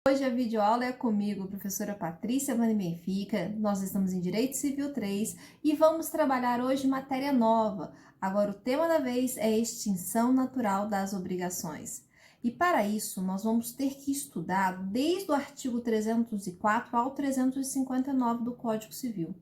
Hoje a videoaula é comigo, professora Patrícia Vani Benfica. Nós estamos em Direito Civil 3 e vamos trabalhar hoje matéria nova. Agora o tema da vez é extinção natural das obrigações. E para isso nós vamos ter que estudar desde o artigo 304 ao 359 do Código Civil.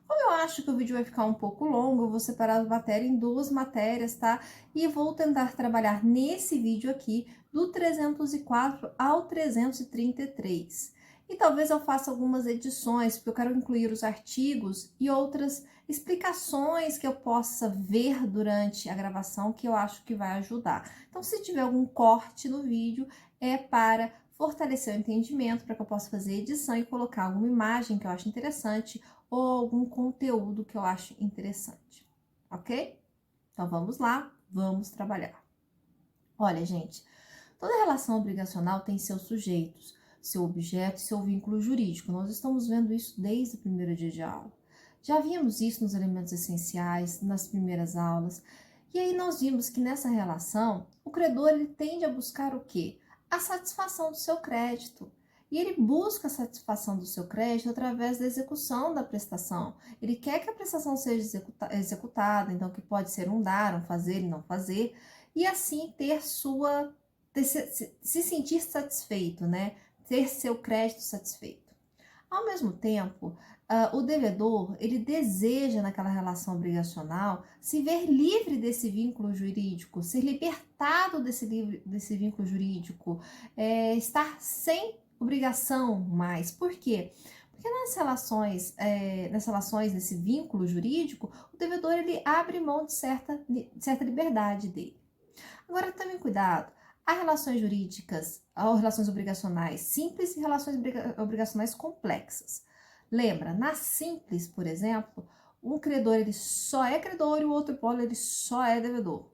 Como eu acho que o vídeo vai ficar um pouco longo, eu vou separar a matéria em duas matérias, tá? E vou tentar trabalhar nesse vídeo aqui do 304 ao 333. E talvez eu faça algumas edições, porque eu quero incluir os artigos e outras explicações que eu possa ver durante a gravação que eu acho que vai ajudar. Então, se tiver algum corte no vídeo, é para fortalecer o entendimento, para que eu possa fazer edição e colocar alguma imagem que eu acho interessante ou algum conteúdo que eu acho interessante, ok? Então, vamos lá, vamos trabalhar. Olha, gente, toda relação obrigacional tem seus sujeitos, seu objeto e seu vínculo jurídico. Nós estamos vendo isso desde o primeiro dia de aula. Já vimos isso nos elementos essenciais, nas primeiras aulas. E aí nós vimos que nessa relação, o credor ele tende a buscar o quê? A satisfação do seu crédito. E ele busca a satisfação do seu crédito através da execução da prestação. Ele quer que a prestação seja executada, então que pode ser um dar, um fazer e não fazer, e assim ter se sentir satisfeito, né? Ter seu crédito satisfeito. Ao mesmo tempo, o devedor, ele deseja naquela relação obrigacional se ver livre desse vínculo jurídico, ser libertado desse vínculo jurídico, estar sem obrigação mais. Por quê? Porque nas relações, nesse vínculo jurídico, o devedor ele abre mão de certa liberdade dele. Agora, também cuidado, há relações jurídicas, há relações obrigacionais simples e relações obrigacionais complexas. Lembra, na simples, por exemplo, um credor ele só é credor e o outro polo ele só é devedor.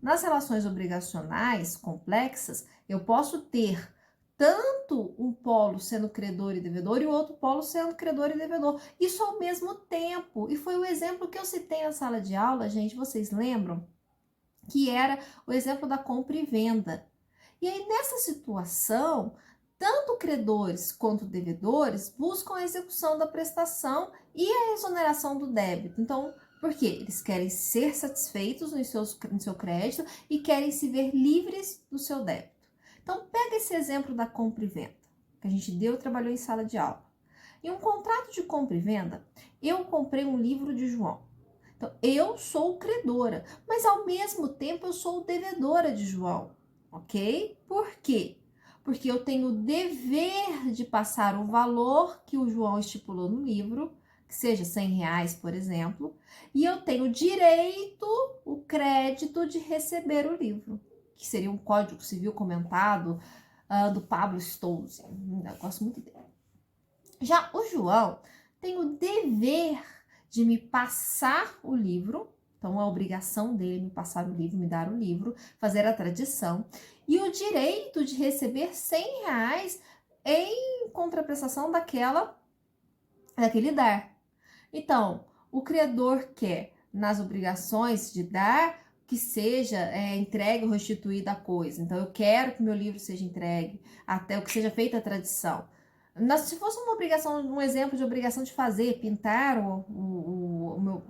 Nas relações obrigacionais complexas, eu posso ter tanto um polo sendo credor e devedor e o outro polo sendo credor e devedor. Isso ao mesmo tempo. E foi o exemplo que eu citei na sala de aula, gente, vocês lembram? Que era o exemplo da compra e venda. E aí, nessa situação, tanto credores quanto devedores buscam a execução da prestação e a exoneração do débito. Então, por quê? Eles querem ser satisfeitos no seu crédito e querem se ver livres do seu débito. Então, pega esse exemplo da compra e venda, que a gente deu e trabalhou em sala de aula. Em um contrato de compra e venda, eu comprei um livro de João. Então, eu sou credora, mas ao mesmo tempo eu sou devedora de João, ok? Por quê? Porque eu tenho o dever de passar o valor que o João estipulou no livro, que seja R$ 100, por exemplo, e eu tenho o direito, o crédito de receber o livro, que seria um Código Civil comentado do Pablo Stolze. Eu gosto muito dele. Já o João tem o dever de me passar o livro, então a obrigação dele me passar o livro, me dar o livro, fazer a tradição, e o direito de receber R$ 100 em contraprestação daquele dar. Então, o credor quer, nas obrigações de dar, que seja entregue ou restituída a coisa. Então, eu quero que meu livro seja entregue, até o que seja feita a tradição. Se fosse uma obrigação, um exemplo de obrigação de fazer, pintar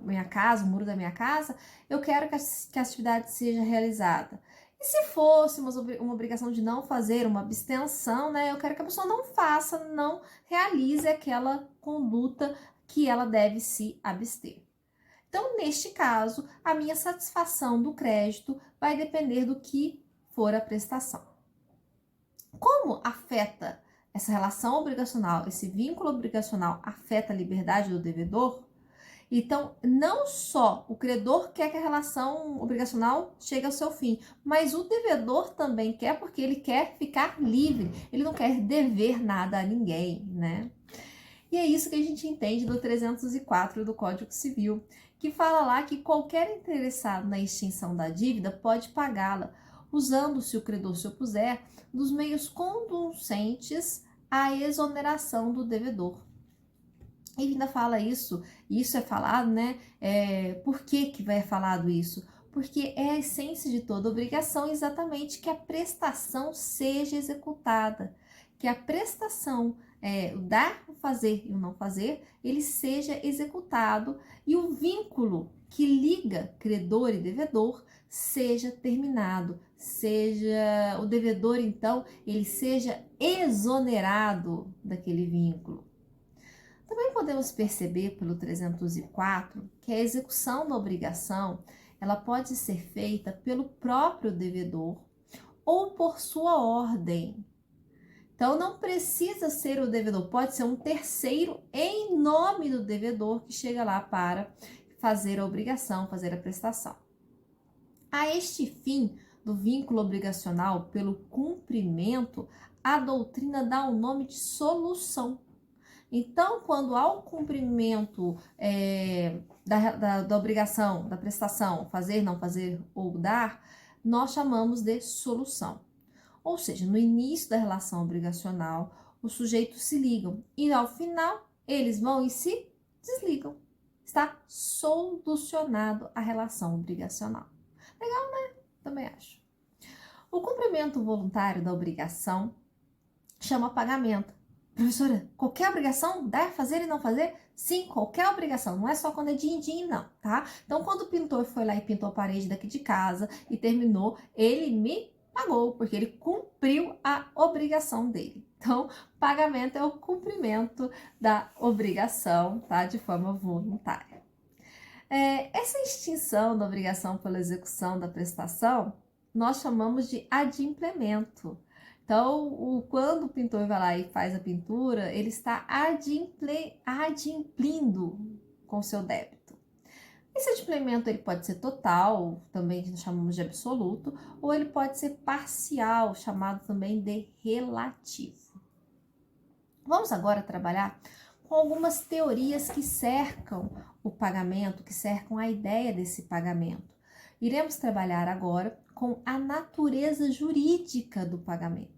minha casa, o muro da minha casa, eu quero que a atividade seja realizada. E se fosse uma obrigação de não fazer, uma abstenção, né? Eu quero que a pessoa não faça, não realize aquela conduta que ela deve se abster. Então, neste caso, a minha satisfação do crédito vai depender do que for a prestação. Como afeta essa relação obrigacional, esse vínculo obrigacional afeta a liberdade do devedor? Então, não só o credor quer que a relação obrigacional chegue ao seu fim, mas o devedor também quer, porque ele quer ficar livre, ele não quer dever nada a ninguém, né? E é isso que a gente entende do 304 do Código Civil, que fala lá que qualquer interessado na extinção da dívida pode pagá-la, usando, se o credor se opuser, dos meios conducentes à exoneração do devedor. E ainda fala isso é falado, né? Por que vai falado isso? Porque é a essência de toda obrigação exatamente que a prestação seja executada, que a prestação, o dar, o fazer e o não fazer, ele seja executado e o vínculo que liga credor e devedor seja terminado, seja o devedor, então, ele seja exonerado daquele vínculo. Também podemos perceber pelo 304 que a execução da obrigação ela pode ser feita pelo próprio devedor ou por sua ordem. Então, não precisa ser o devedor, pode ser um terceiro em nome do devedor que chega lá para fazer a obrigação, fazer a prestação. A este fim do vínculo obrigacional pelo cumprimento, a doutrina dá o nome de solução. Então, quando há o cumprimento da obrigação, da prestação, fazer, não fazer ou dar, nós chamamos de solução. Ou seja, no início da relação obrigacional, os sujeitos se ligam e ao final eles vão e se desligam. Está solucionado a relação obrigacional. Legal, né? Também acho. O cumprimento voluntário da obrigação chama pagamento. Professora, qualquer obrigação, dar, fazer e não fazer? Sim, qualquer obrigação, não é só quando é din-din, não, tá? Então, quando o pintor foi lá e pintou a parede daqui de casa e terminou, ele me pagou, porque ele cumpriu a obrigação dele. Então, pagamento é o cumprimento da obrigação, tá? De forma voluntária. Essa extinção da obrigação pela execução da prestação, nós chamamos de adimplemento. Então, quando o pintor vai lá e faz a pintura, ele está adimplindo com o seu débito. Esse adimplemento ele pode ser total, também que nós chamamos de absoluto, ou ele pode ser parcial, chamado também de relativo. Vamos agora trabalhar com algumas teorias que cercam o pagamento, que cercam a ideia desse pagamento. Iremos trabalhar agora com a natureza jurídica do pagamento.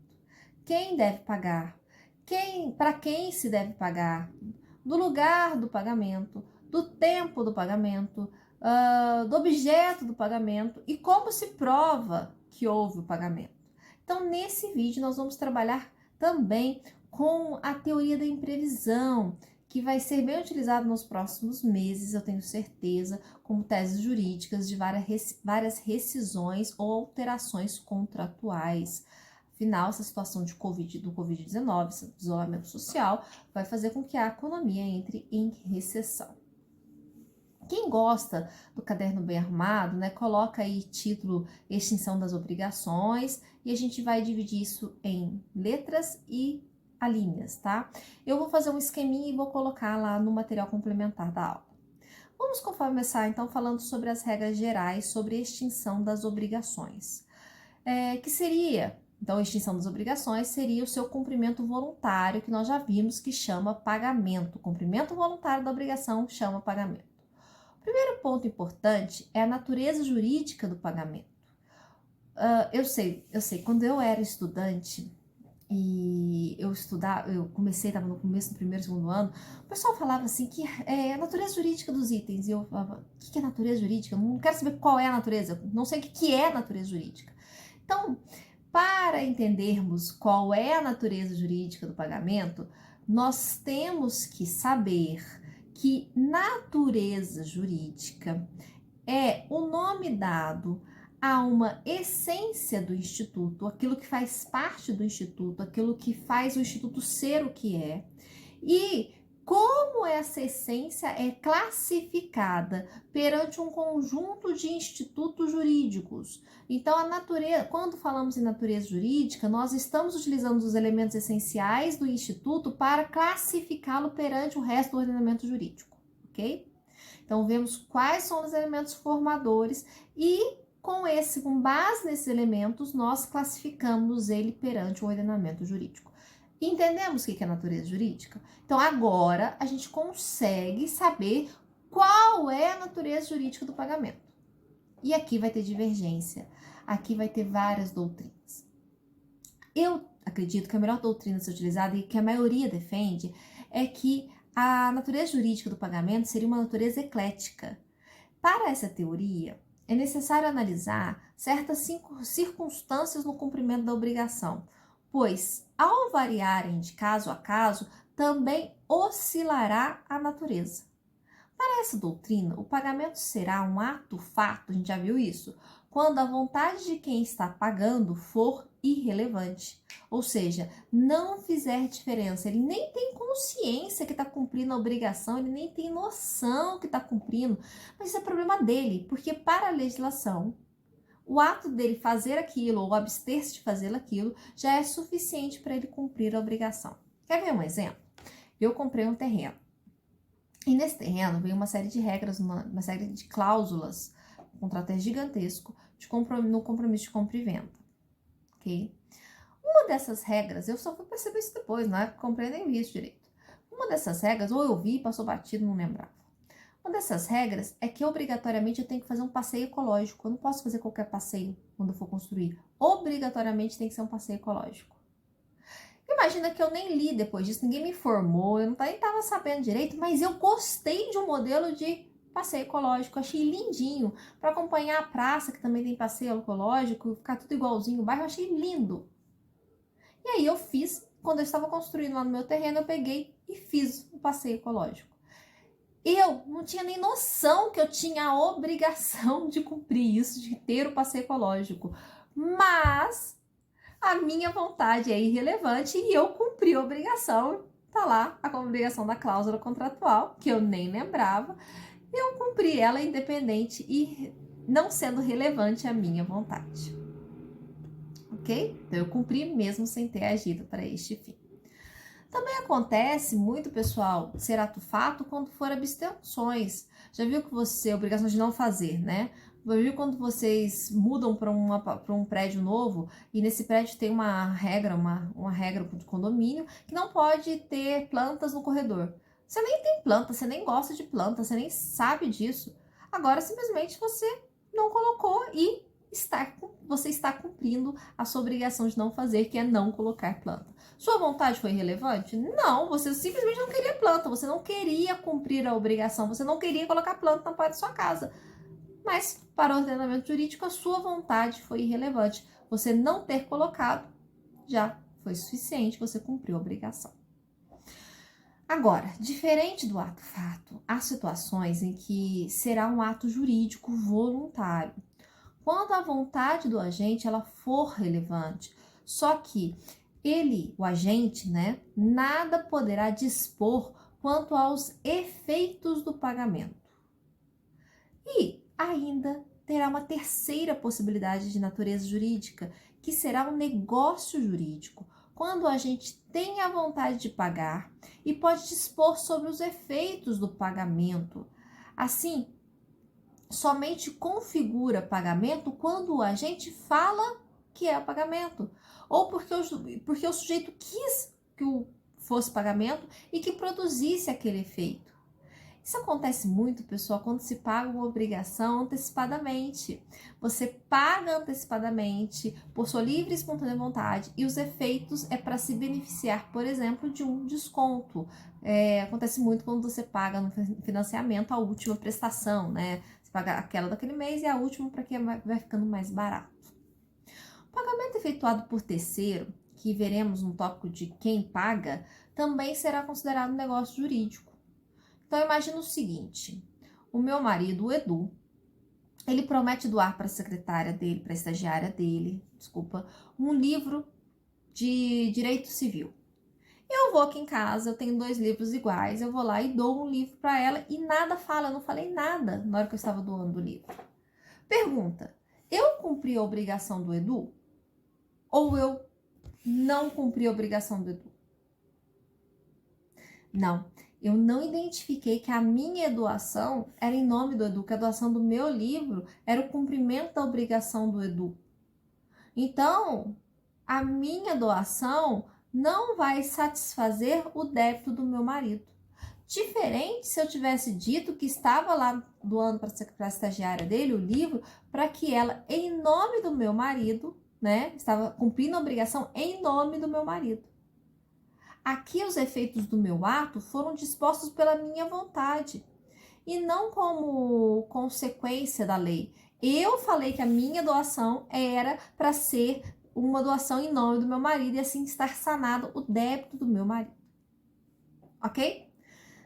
Quem deve pagar? Para quem se deve pagar? Do lugar do pagamento, do tempo do pagamento, do objeto do pagamento e como se prova que houve o pagamento. Então, nesse vídeo, nós vamos trabalhar também com a teoria da imprevisão, que vai ser bem utilizado nos próximos meses, eu tenho certeza, como teses jurídicas de várias rescisões ou alterações contratuais. Afinal, essa situação do Covid-19, esse isolamento social, vai fazer com que a economia entre em recessão. Quem gosta do caderno bem arrumado, né, coloca aí título Extinção das Obrigações e a gente vai dividir isso em letras e alíneas, tá? Eu vou fazer um esqueminha e vou colocar lá no material complementar da aula. Vamos começar então falando sobre as regras gerais sobre extinção das obrigações. Que seria, então, a extinção das obrigações seria o seu cumprimento voluntário, que nós já vimos que chama pagamento. O cumprimento voluntário da obrigação chama pagamento. O primeiro ponto importante é a natureza jurídica do pagamento. Eu sei, quando eu era estudante e eu comecei, estava no começo do primeiro, segundo ano, o pessoal falava assim que é a natureza jurídica dos itens, e eu falava, o que é natureza jurídica? Eu não quero saber qual é a natureza, não sei o que é a natureza jurídica. Então, para entendermos qual é a natureza jurídica do pagamento, nós temos que saber que natureza jurídica é o nome dado a uma essência do instituto, aquilo que faz parte do instituto, aquilo que faz o instituto ser o que é, e como essa essência é classificada perante um conjunto de institutos jurídicos. Então, a natureza, quando falamos em natureza jurídica, nós estamos utilizando os elementos essenciais do instituto para classificá-lo perante o resto do ordenamento jurídico, ok? Então, vemos quais são os elementos formadores e com base nesses elementos, nós classificamos ele perante o ordenamento jurídico. Entendemos o que é natureza jurídica? Então, agora a gente consegue saber qual é a natureza jurídica do pagamento. E aqui vai ter divergência, aqui vai ter várias doutrinas. Eu acredito que a melhor doutrina a ser utilizada e que a maioria defende é que a natureza jurídica do pagamento seria uma natureza eclética. Para essa teoria, é necessário analisar certas circunstâncias no cumprimento da obrigação. pois, ao variarem de caso a caso, também oscilará a natureza. Para essa doutrina, o pagamento será um ato-fato, a gente já viu isso, quando a vontade de quem está pagando for irrelevante. Ou seja, não fizer diferença. Ele nem tem consciência que está cumprindo a obrigação, ele nem tem noção que está cumprindo. Mas isso é problema dele, porque para a legislação, o ato dele fazer aquilo ou abster-se de fazer aquilo já é suficiente para ele cumprir a obrigação. Quer ver um exemplo? Eu comprei um terreno. E nesse terreno veio uma série de regras, uma série de cláusulas. O contrato é gigantesco no compromisso de compra e venda. Ok? Uma dessas regras, eu só fui perceber isso depois, não é? Comprei nem vi isso direito. Uma dessas regras, ou eu vi e passou batido, não lembrava. Uma dessas regras é que obrigatoriamente eu tenho que fazer um passeio ecológico. Eu não posso fazer qualquer passeio quando eu for construir. Obrigatoriamente tem que ser um passeio ecológico. Imagina que eu nem li depois disso, ninguém me informou, eu nem estava sabendo direito, mas eu gostei de um modelo de passeio ecológico, achei lindinho, para acompanhar a praça, que também tem passeio ecológico, ficar tudo igualzinho o bairro, eu achei lindo. E aí eu fiz, quando eu estava construindo lá no meu terreno, eu peguei e fiz o passeio ecológico. Eu não tinha nem noção que eu tinha a obrigação de cumprir isso, de ter o passeio ecológico, mas a minha vontade é irrelevante e eu cumpri a obrigação. Tá lá a obrigação da cláusula contratual, que eu nem lembrava. Eu cumpri ela independente e não sendo relevante a minha vontade. Ok? Então eu cumpri mesmo sem ter agido para este fim. Também acontece muito, pessoal, ser ato-fato quando for abstenções. Já viu que você, obrigação de não fazer, né? Já viu quando vocês mudam para um prédio novo e nesse prédio tem uma regra de condomínio que não pode ter plantas no corredor. Você nem tem planta, você nem gosta de planta, você nem sabe disso. Agora, simplesmente, você não colocou e você está cumprindo a sua obrigação de não fazer, que é não colocar planta. Sua vontade foi relevante? Não, você simplesmente não queria planta, você não queria cumprir a obrigação, você não queria colocar planta na porta da sua casa. Mas, para o ordenamento jurídico, a sua vontade foi irrelevante. Você não ter colocado já foi suficiente, você cumpriu a obrigação. Agora, diferente do ato-fato, há situações em que será um ato jurídico voluntário. Quando a vontade do agente ela for relevante, só que ele, o agente, né, nada poderá dispor quanto aos efeitos do pagamento. E ainda terá uma terceira possibilidade de natureza jurídica, que será um negócio jurídico, quando a gente tem a vontade de pagar e pode dispor sobre os efeitos do pagamento. Assim, somente configura pagamento quando o agente fala que é o pagamento, ou porque o sujeito quis que fosse pagamento e que produzisse aquele efeito. Isso acontece muito, pessoal, quando se paga uma obrigação antecipadamente. Você paga antecipadamente por sua livre e espontânea vontade e os efeitos é para se beneficiar, por exemplo, de um desconto. Acontece muito quando você paga no financiamento a última prestação, né? Você paga aquela daquele mês e a última para que vai ficando mais barato. O pagamento efetuado por terceiro, que veremos no tópico de quem paga, também será considerado um negócio jurídico. Então, imagina o seguinte, o meu marido, o Edu, ele promete doar para a secretária dele, para a estagiária dele, um livro de direito civil. Eu vou aqui em casa, eu tenho 2 livros iguais, eu vou lá e dou um livro para ela e nada fala, eu não falei nada na hora que eu estava doando o livro. Pergunta, eu cumpri a obrigação do Edu? Ou eu não cumpri a obrigação do Edu? Não. Eu não identifiquei que a minha doação era em nome do Edu, que a doação do meu livro era o cumprimento da obrigação do Edu. Então, a minha doação não vai satisfazer o débito do meu marido. Diferente se eu tivesse dito que estava lá doando para a estagiária dele o livro, para que ela, em nome do meu marido, né, estava cumprindo a obrigação em nome do meu marido. Aqui os efeitos do meu ato foram dispostos pela minha vontade e não como consequência da lei. Eu falei que a minha doação era para ser uma doação em nome do meu marido e assim estar sanado o débito do meu marido. Ok?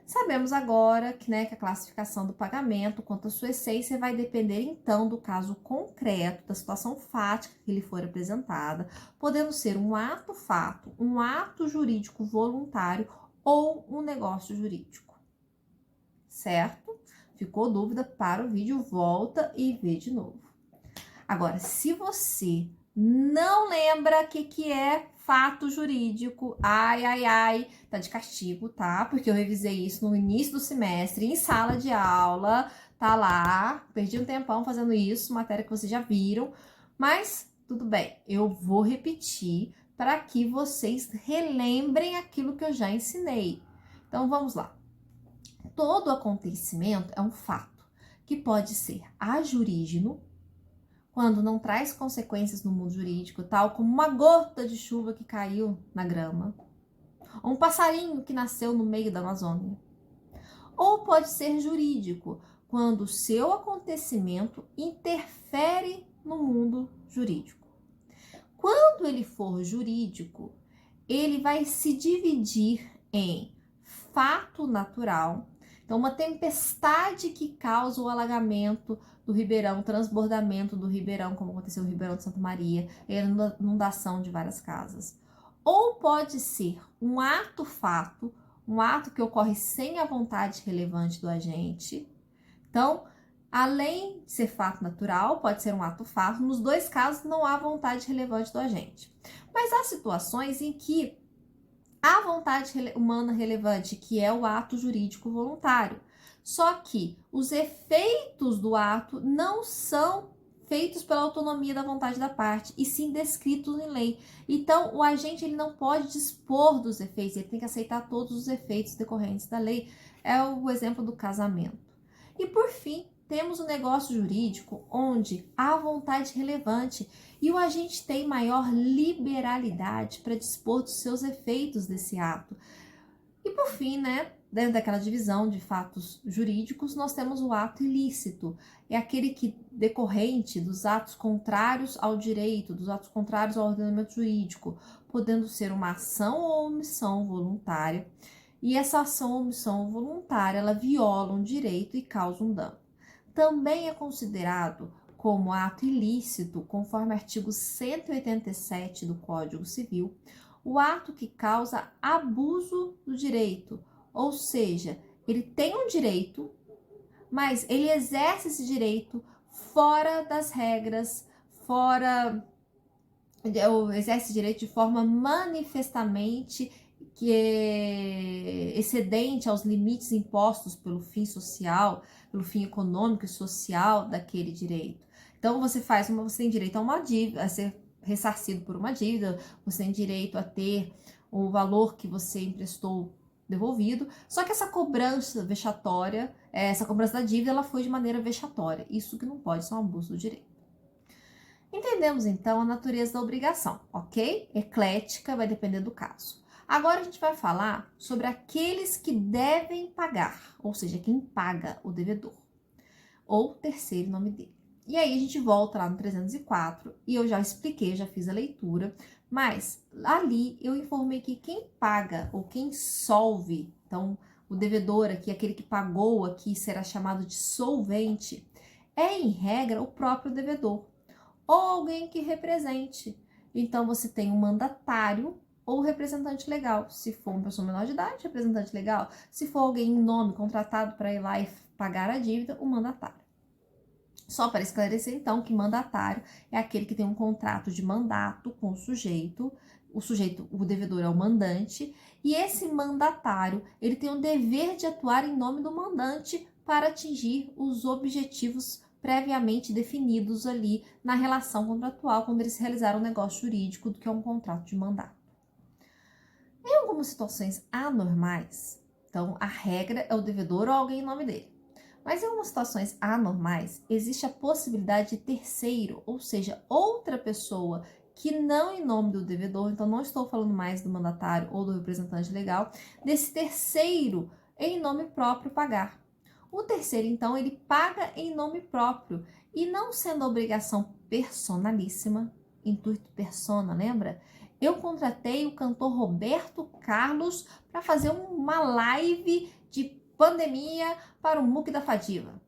Sabemos agora que, que a classificação do pagamento quanto à sua essência vai depender então do caso concreto, da situação fática que lhe for apresentada, podendo ser um ato-fato, um ato jurídico voluntário ou um negócio jurídico. Certo? Ficou dúvida? Para o vídeo, volta e vê de novo. Agora, se você não lembra o que é fato jurídico, ai, tá de castigo, tá? Porque eu revisei isso no início do semestre, em sala de aula, tá lá, perdi um tempão fazendo isso, matéria que vocês já viram, mas tudo bem, eu vou repetir para que vocês relembrem aquilo que eu já ensinei. Então, vamos lá. Todo acontecimento é um fato que pode ser ajurígeno, quando não traz consequências no mundo jurídico, tal como uma gota de chuva que caiu na grama, ou um passarinho que nasceu no meio da Amazônia. Ou pode ser jurídico, quando o seu acontecimento interfere no mundo jurídico. Quando ele for jurídico, ele vai se dividir em fato natural, então uma tempestade que causa o alagamento do Ribeirão, o transbordamento do Ribeirão, como aconteceu no Ribeirão de Santa Maria, e a inundação de várias casas. Ou pode ser um ato-fato, um ato que ocorre sem a vontade relevante do agente. Então, além de ser fato natural, pode ser um ato-fato. Nos dois casos, não há vontade relevante do agente. Mas há situações em que há vontade humana relevante, que é o ato jurídico voluntário. Só que os efeitos do ato não são feitos pela autonomia da vontade da parte, e sim descritos em lei. Então, o agente ele não pode dispor dos efeitos, ele tem que aceitar todos os efeitos decorrentes da lei. É o exemplo do casamento. E por fim, temos o negócio jurídico, onde há vontade relevante e o agente tem maior liberalidade para dispor dos seus efeitos desse ato. E por fim, dentro daquela divisão de fatos jurídicos, nós temos o ato ilícito. É aquele que decorrente dos atos contrários ao direito, dos atos contrários ao ordenamento jurídico, podendo ser uma ação ou omissão voluntária. E essa ação ou omissão voluntária, ela viola um direito e causa um dano. Também é considerado como ato ilícito, conforme artigo 187 do Código Civil, o ato que causa abuso do direito, ou seja, ele tem um direito, mas ele exerce esse direito fora das regras, exerce esse direito de forma manifestamente que é excedente aos limites impostos pelo fim social, pelo fim econômico e social daquele direito. Então, você tem direito a uma dívida, a ser ressarcido por uma dívida, você tem direito a ter o valor que você emprestou devolvido, só que essa cobrança vexatória, essa cobrança da dívida, ela foi de maneira vexatória. Isso que não pode ser um abuso do direito. Entendemos, então, a natureza da obrigação, ok? Eclética, vai depender do caso. Agora a gente vai falar sobre aqueles que devem pagar, ou seja, quem paga o devedor, ou terceiro nome dele. E aí a gente volta lá no 304 e eu já expliquei, já fiz a leitura, mas ali eu informei que quem paga ou quem solve, então o devedor aqui, aquele que pagou aqui, será chamado de solvente, é em regra o próprio devedor ou alguém que represente. Então você tem um mandatário ou representante legal. Se for uma pessoa menor de idade, representante legal. Se for alguém em nome contratado para ir lá e pagar a dívida, o mandatário. Só para esclarecer, então, que mandatário é aquele que tem um contrato de mandato com o sujeito, o devedor é o mandante, e esse mandatário, ele tem o dever de atuar em nome do mandante para atingir os objetivos previamente definidos ali na relação contratual, quando eles realizaram um negócio jurídico, do que é um contrato de mandato. Em algumas situações anormais, então a regra é o devedor ou alguém em nome dele. Mas em algumas situações anormais, existe a possibilidade de terceiro, ou seja, outra pessoa que não em nome do devedor, então não estou falando mais do mandatário ou do representante legal, desse terceiro em nome próprio pagar. O terceiro, então, ele paga em nome próprio e não sendo obrigação personalíssima, intuito persona, lembra? Eu contratei o cantor Roberto Carlos para fazer uma live de pandemia para o MOOC da Fadiva.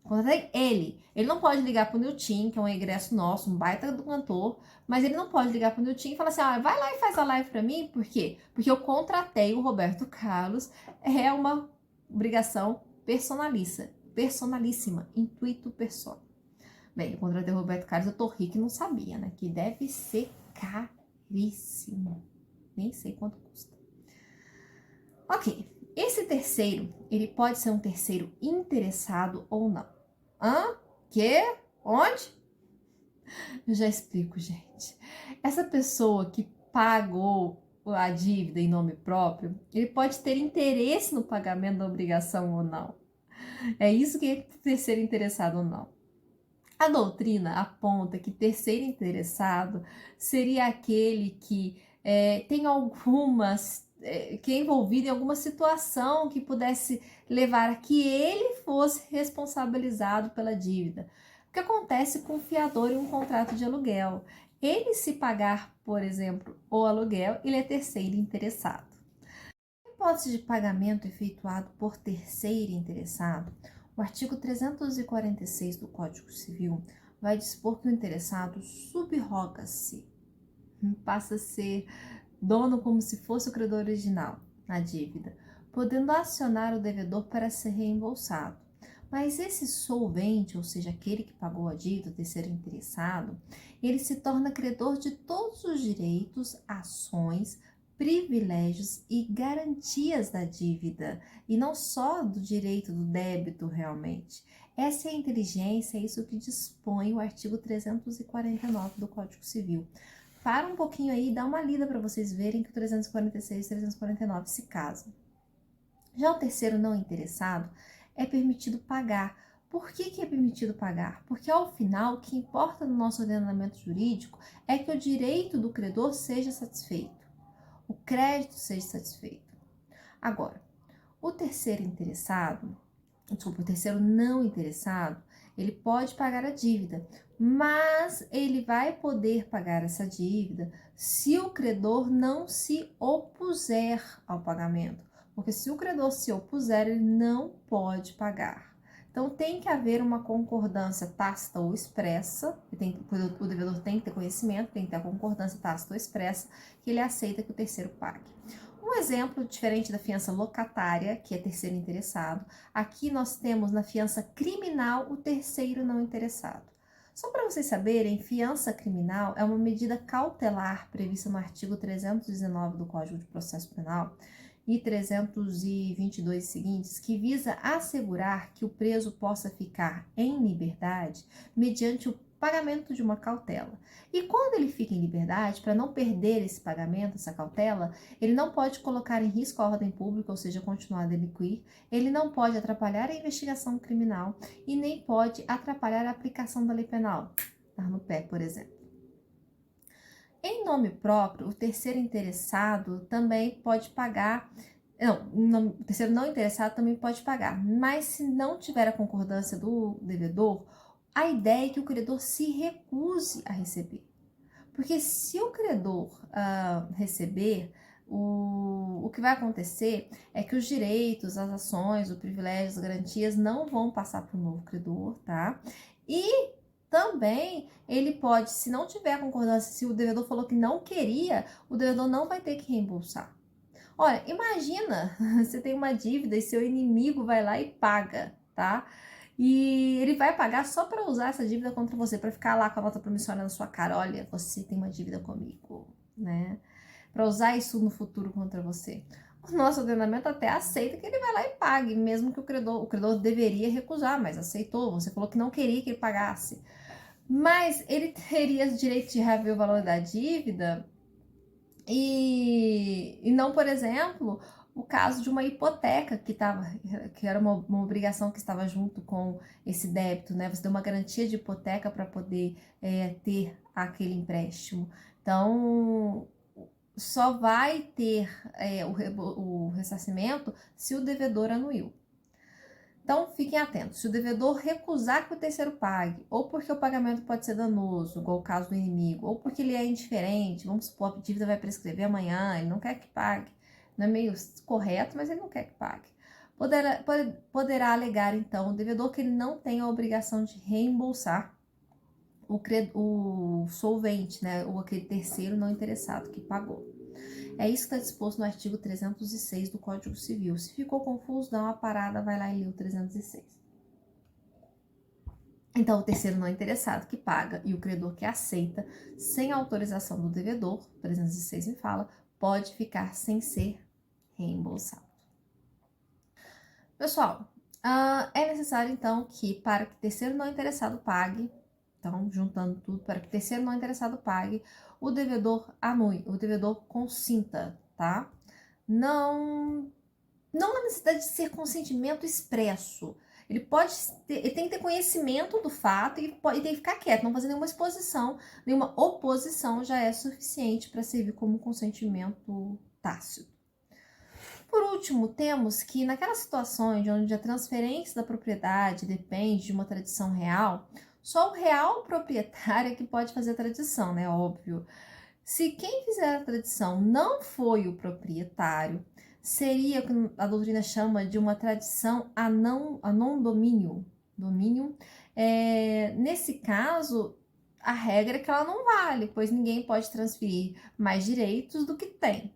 Contratei ele. Ele não pode ligar pro Nilton, que é um egresso nosso, um baita do cantor, mas ele não pode ligar pro Nilton e falar assim, vai lá e faz a live para mim. Por quê? Porque eu contratei o Roberto Carlos. É uma obrigação personalíssima, intuito persona. Bem, eu contratei o Roberto Carlos, eu tô rica e não sabia, né? Que deve ser caríssimo. Nem sei quanto custa. Ok, esse terceiro, ele pode ser um terceiro interessado ou não. Quê? Onde? Eu já explico, gente. Essa pessoa que pagou a dívida em nome próprio, ele pode ter interesse no pagamento da obrigação ou não. É isso que é terceiro interessado ou não. A doutrina aponta que terceiro interessado seria aquele que tem algumas, que é envolvido em alguma situação que pudesse levar a que ele fosse responsabilizado pela dívida. O que acontece com o fiador em um contrato de aluguel? Ele, se pagar, por exemplo, o aluguel, ele é terceiro interessado. A hipótese de pagamento efetuado por terceiro interessado, o artigo 346 do Código Civil vai dispor que o interessado subroga-se, passa a ser dono como se fosse o credor original na dívida, podendo acionar o devedor para ser reembolsado. Mas esse solvente, ou seja, aquele que pagou a dívida, o terceiro interessado, ele se torna credor de todos os direitos, ações, privilégios e garantias da dívida, e não só do direito do débito realmente. Essa é a inteligência, é isso que dispõe o artigo 349 do Código Civil. Para um pouquinho aí e dá uma lida para vocês verem que o 346 e 349 se casam. Já o terceiro não interessado é permitido pagar. Por que é permitido pagar? Porque ao final o que importa no nosso ordenamento jurídico é que o direito do credor seja satisfeito, o crédito seja satisfeito. Agora, o terceiro não interessado, ele pode pagar a dívida, mas ele vai poder pagar essa dívida se o credor não se opuser ao pagamento. Porque se o credor se opuser, ele não pode pagar. Então, tem que haver uma concordância tácita ou expressa, o devedor tem que ter conhecimento, tem que ter a concordância tácita ou expressa, que ele aceita que o terceiro pague. Um exemplo diferente da fiança locatária, que é terceiro interessado, aqui nós temos na fiança criminal o terceiro não interessado. Só para vocês saberem, fiança criminal é uma medida cautelar prevista no artigo 319 do Código de Processo Penal e 322 seguintes, que visa assegurar que o preso possa ficar em liberdade mediante o pagamento de uma cautela. E quando ele fica em liberdade, para não perder esse pagamento, essa cautela, ele não pode colocar em risco a ordem pública, ou seja, continuar a delinquir, ele não pode atrapalhar a investigação criminal e nem pode atrapalhar a aplicação da lei penal, dar no pé, por exemplo. Em nome próprio, o terceiro interessado também pode pagar. Não, o terceiro não interessado também pode pagar, mas se não tiver a concordância do devedor, a ideia é que o credor se recuse a receber. Porque se o credor receber, o que vai acontecer é que os direitos, as ações, os privilégios, as garantias não vão passar para o novo credor, tá? E também ele pode, se não tiver a concordância, se o devedor falou que não queria, o devedor não vai ter que reembolsar. Olha, imagina, você tem uma dívida e seu inimigo vai lá e paga, tá? E ele vai pagar só para usar essa dívida contra você, para ficar lá com a nota promissória na sua cara. Olha, você tem uma dívida comigo, né? Para usar isso no futuro contra você. O nosso ordenamento até aceita que ele vai lá e pague, mesmo que o credor deveria recusar, mas aceitou. Você falou que não queria que ele pagasse. Mas ele teria direito de rever o valor da dívida e não, por exemplo, o caso de uma hipoteca que era uma obrigação que estava junto com esse débito, né? Você deu uma garantia de hipoteca para poder ter aquele empréstimo. Então, só vai ter o ressarcimento se o devedor anuiu. Então, fiquem atentos. Se o devedor recusar que o terceiro pague, ou porque o pagamento pode ser danoso, igual o caso do inimigo, ou porque ele é indiferente, vamos supor, a dívida vai prescrever amanhã, ele não quer que pague, não é meio correto, mas ele não quer que pague. Poderá alegar, então, o devedor que ele não tem a obrigação de reembolsar o solvente, né, ou aquele terceiro não interessado que pagou. É isso que está disposto no artigo 306 do Código Civil. Se ficou confuso, dá uma parada, vai lá e lê o 306. Então, o terceiro não interessado que paga e o credor que aceita, sem autorização do devedor, 306 me fala, pode ficar sem ser reembolsado. Pessoal, é necessário, então, que para que o terceiro não interessado pague, então, juntando tudo, para que o terceiro não interessado pague, o devedor anule, o devedor consinta, tá? Não há necessidade de ser consentimento expresso. Ele tem que ter conhecimento do fato e tem que ficar quieto, não fazer nenhuma exposição, nenhuma oposição já é suficiente para servir como consentimento tácito. Por último, temos que naquelas situações onde a transferência da propriedade depende de uma tradição real, só o real proprietário é que pode fazer a tradição, né? Óbvio. Se quem fizer a tradição não foi o proprietário, seria o que a doutrina chama de uma tradição a não domínio. Nesse caso, a regra é que ela não vale, pois ninguém pode transferir mais direitos do que tem.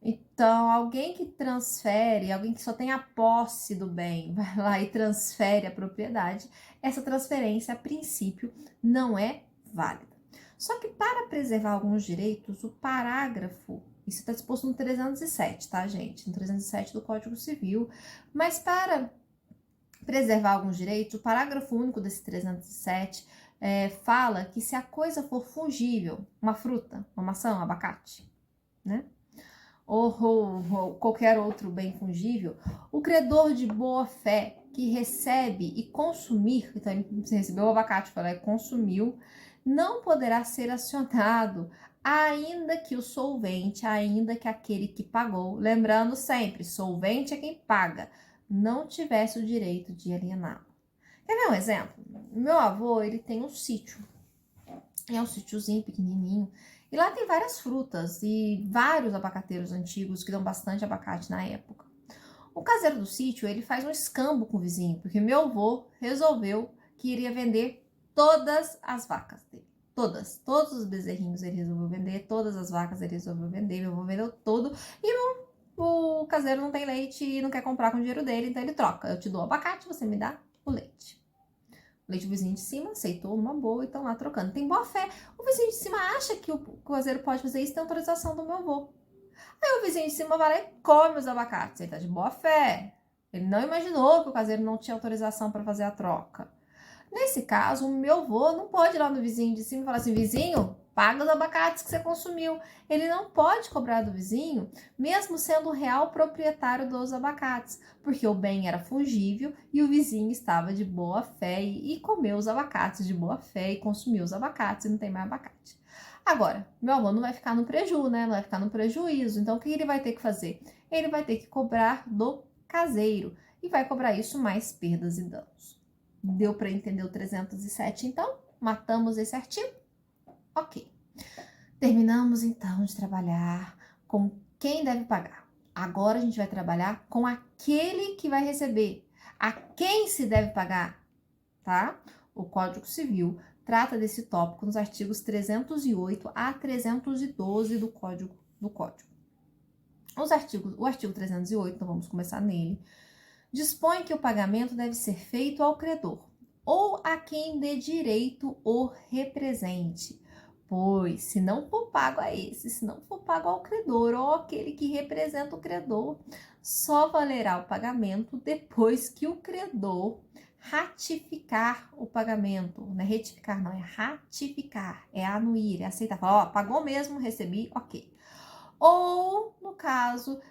Então, alguém que transfere, alguém que só tem a posse do bem, vai lá e transfere a propriedade, essa transferência, a princípio, não é válida. Só que para preservar alguns direitos, o parágrafo, isso está disposto no 307, tá, gente? No 307 do Código Civil, mas para preservar alguns direitos, o parágrafo único desse 307 fala que se a coisa for fungível, uma fruta, uma maçã, um abacate, né? Ou qualquer outro bem fungível, o credor de boa fé que recebe e consumir, então você recebeu o abacate, foi lá e consumiu, não poderá ser acionado, ainda que o solvente, ainda que aquele que pagou, lembrando sempre, solvente é quem paga, não tivesse o direito de aliená-lo. Quer ver um exemplo? Meu avô, ele tem um sítio, é um sítiozinho pequenininho, e lá tem várias frutas e vários abacateiros antigos que dão bastante abacate na época. O caseiro do sítio, ele faz um escambo com o vizinho, porque meu avô resolveu que iria vender todas as vacas dele. Todos os bezerrinhos ele resolveu vender, todas as vacas ele resolveu vender, meu avô vendeu tudo e o caseiro não tem leite e não quer comprar com o dinheiro dele, então ele troca. Eu te dou o abacate, você me dá o leite. O leite do vizinho de cima aceitou numa boa e estão lá trocando. Tem boa fé. O vizinho de cima acha que o caseiro pode fazer isso, tem autorização do meu avô. Aí o vizinho de cima vai lá e come os abacates. Ele tá de boa fé. Ele não imaginou que o caseiro não tinha autorização para fazer a troca. Nesse caso, o meu avô não pode ir lá no vizinho de cima e falar assim, vizinho, paga os abacates que você consumiu. Ele não pode cobrar do vizinho, mesmo sendo o real proprietário dos abacates, porque o bem era fungível e o vizinho estava de boa fé e comeu os abacates de boa fé e consumiu os abacates e não tem mais abacate. Agora, meu avô não vai ficar no prejuízo, né? Não vai ficar no prejuízo. Então, o que ele vai ter que fazer? Ele vai ter que cobrar do caseiro e vai cobrar isso mais perdas e danos. Deu para entender o 307, então? Matamos esse artigo? Ok. Terminamos, então, de trabalhar com quem deve pagar. Agora a gente vai trabalhar com aquele que vai receber. A quem se deve pagar, tá? O Código Civil trata desse tópico nos artigos 308 a 312 do Código. O artigo 308, então vamos começar nele, dispõe que o pagamento deve ser feito ao credor ou a quem dê direito o represente, pois se não for pago a esse, se não for pago ao credor ou aquele que representa o credor, só valerá o pagamento depois que o credor ratificar o pagamento, não é retificar não, é ratificar, é anuir, é aceitar, falar, ó, pagou mesmo, recebi, ok. Ou, no caso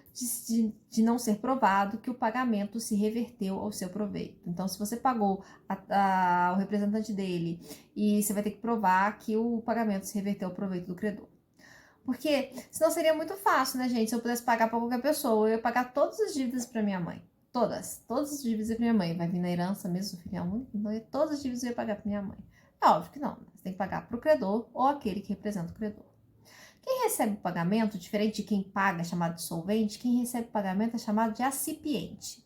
de não ser provado que o pagamento se reverteu ao seu proveito. Então, se você pagou o representante dele e você vai ter que provar que o pagamento se reverteu ao proveito do credor. Porque senão seria muito fácil, né, gente? Se eu pudesse pagar para qualquer pessoa, eu ia pagar todas as dívidas para minha mãe. Todas as dívidas pra minha mãe. Vai vir na herança mesmo, filha única, então todas as dívidas eu ia pagar pra minha mãe. É óbvio que não, você tem que pagar pro credor ou aquele que representa o credor. Quem recebe o pagamento, diferente de quem paga, é chamado de solvente, quem recebe o pagamento é chamado de acipiente.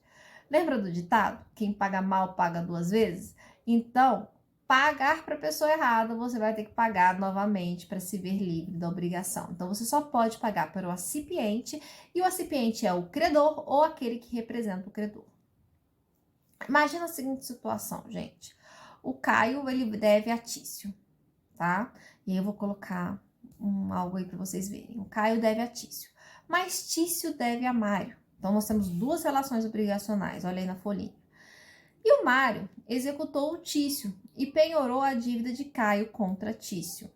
Lembra do ditado? Quem paga mal paga duas vezes? Então, pagar para a pessoa errada, você vai ter que pagar novamente para se ver livre da obrigação. Então, você só pode pagar para o acipiente, e o acipiente é o credor ou aquele que representa o credor. Imagina a seguinte situação, gente. O Caio, ele deve a Tício, tá? E aí eu vou colocar algo aí para vocês verem. O Caio deve a Tício, mas Tício deve a Mário. Então, nós temos duas relações obrigacionais, olha aí na folhinha. E o Mário executou o Tício e penhorou a dívida de Caio contra Tício.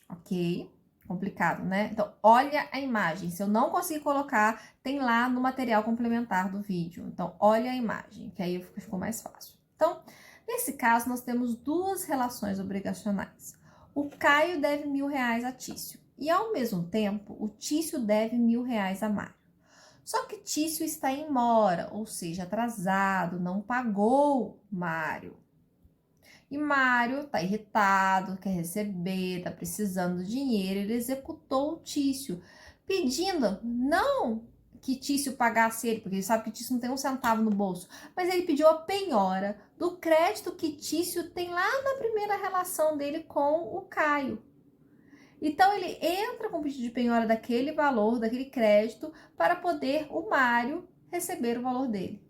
Ok? Complicado, né? Então, olha a imagem. Se eu não conseguir colocar, tem lá no material complementar do vídeo. Então, olha a imagem, que aí ficou mais fácil. Então, nesse caso, nós temos duas relações obrigacionais. O Caio deve R$1.000 a Tício e, ao mesmo tempo, o Tício deve R$1.000 a Mário. Só que Tício está em mora, ou seja, atrasado, não pagou Mário. E Mário está irritado, quer receber, está precisando de dinheiro, ele executou o Tício, pedindo não que Tício pagasse ele, porque ele sabe que Tício não tem um centavo no bolso, mas ele pediu a penhora do crédito que Tício tem lá na primeira relação dele com o Caio. Então, ele entra com o pedido de penhora daquele valor, daquele crédito, para poder o Mário receber o valor dele.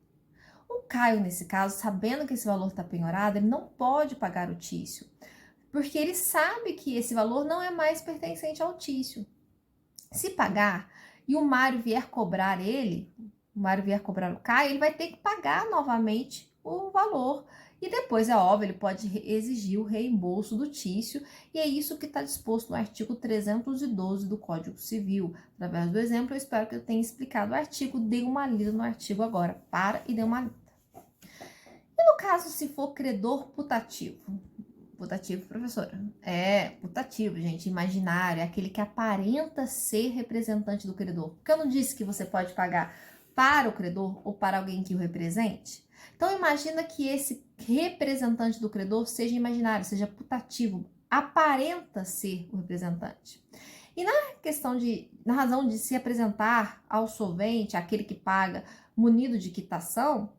O Caio, nesse caso, sabendo que esse valor está penhorado, ele não pode pagar o Tício, porque ele sabe que esse valor não é mais pertencente ao Tício. Se pagar e o Mário vier cobrar ele, o Mário vier cobrar o Caio, ele vai ter que pagar novamente o valor. E depois, é óbvio, ele pode exigir o reembolso do Tício, e é isso que está disposto no artigo 312 do Código Civil. Através do exemplo, eu espero que eu tenha explicado o artigo. Dê uma lida no artigo agora. Para e dê uma lida. E no caso, se for credor putativo? Putativo, professora? É, putativo, gente, imaginário, é aquele que aparenta ser representante do credor. Porque eu não disse que você pode pagar para o credor ou para alguém que o represente? Então, imagina que esse representante do credor seja imaginário, seja putativo, aparenta ser o representante. E na razão de se apresentar ao solvente, aquele que paga, munido de quitação,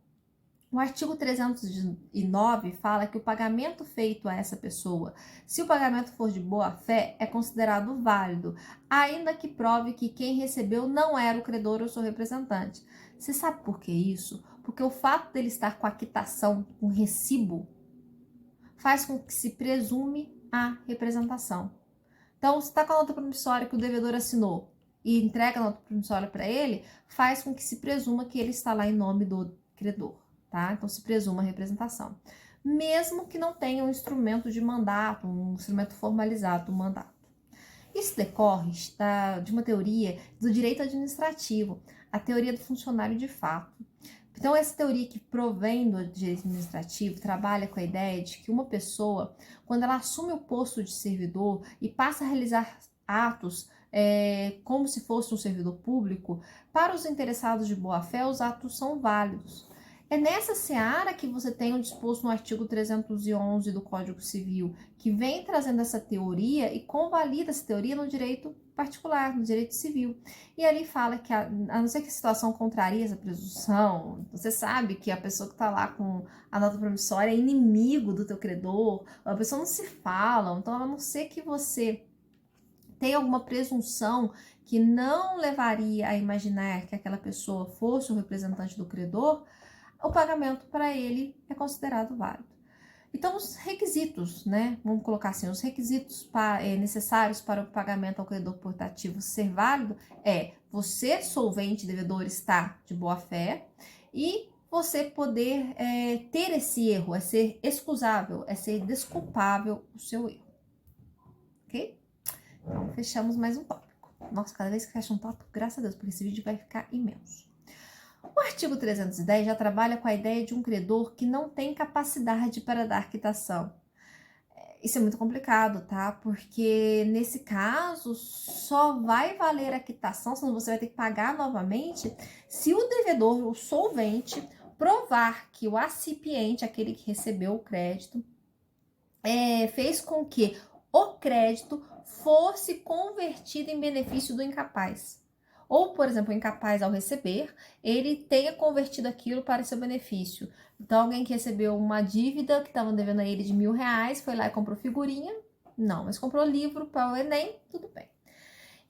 o artigo 309 fala que o pagamento feito a essa pessoa, se o pagamento for de boa fé, é considerado válido, ainda que prove que quem recebeu não era o credor ou seu representante. Você sabe por que isso? Porque o fato dele estar com a quitação, com recibo, faz com que se presume a representação. Então, se está com a nota promissória que o devedor assinou e entrega a nota promissória para ele, faz com que se presuma que ele está lá em nome do credor. Tá? Então, se presuma a representação. Mesmo que não tenha um instrumento de mandato, um instrumento formalizado do mandato. Isso decorre de uma teoria do direito administrativo, a teoria do funcionário de fato. Então, essa teoria que provém do direito administrativo trabalha com a ideia de que uma pessoa, quando ela assume o posto de servidor e passa a realizar atos como se fosse um servidor público, para os interessados de boa-fé, os atos são válidos. É nessa seara que você tem o disposto no artigo 311 do Código Civil, que vem trazendo essa teoria e convalida essa teoria no direito particular, no direito civil. E ali fala que, a não ser que a situação contraria essa presunção, você sabe que a pessoa que está lá com a nota promissória é inimigo do teu credor, a pessoa não se fala, então a não ser que você tenha alguma presunção que não levaria a imaginar que aquela pessoa fosse o representante do credor, o pagamento para ele é considerado válido. Então, os requisitos, né? Vamos colocar assim, os requisitos necessários para o pagamento ao credor putativo ser válido é você, solvente, devedor, estar de boa fé e você poder ter esse erro, é ser excusável, é ser desculpável o seu erro. Ok? Então, fechamos mais um tópico. Nossa, cada vez que fecha um tópico, graças a Deus, porque esse vídeo vai ficar imenso. O artigo 310 já trabalha com a ideia de um credor que não tem capacidade para dar quitação. Isso é muito complicado, tá? Porque nesse caso só vai valer a quitação, senão você vai ter que pagar novamente, se o devedor, o solvente, provar que o acipiente, aquele que recebeu o crédito, fez com que o crédito fosse convertido em benefício do incapaz. Ou, por exemplo, o incapaz, ao receber, ele tenha convertido aquilo para seu benefício. Então, alguém que recebeu uma dívida que estavam devendo a ele de R$1.000, foi lá e comprou figurinha. Não, mas comprou livro para o Enem, tudo bem.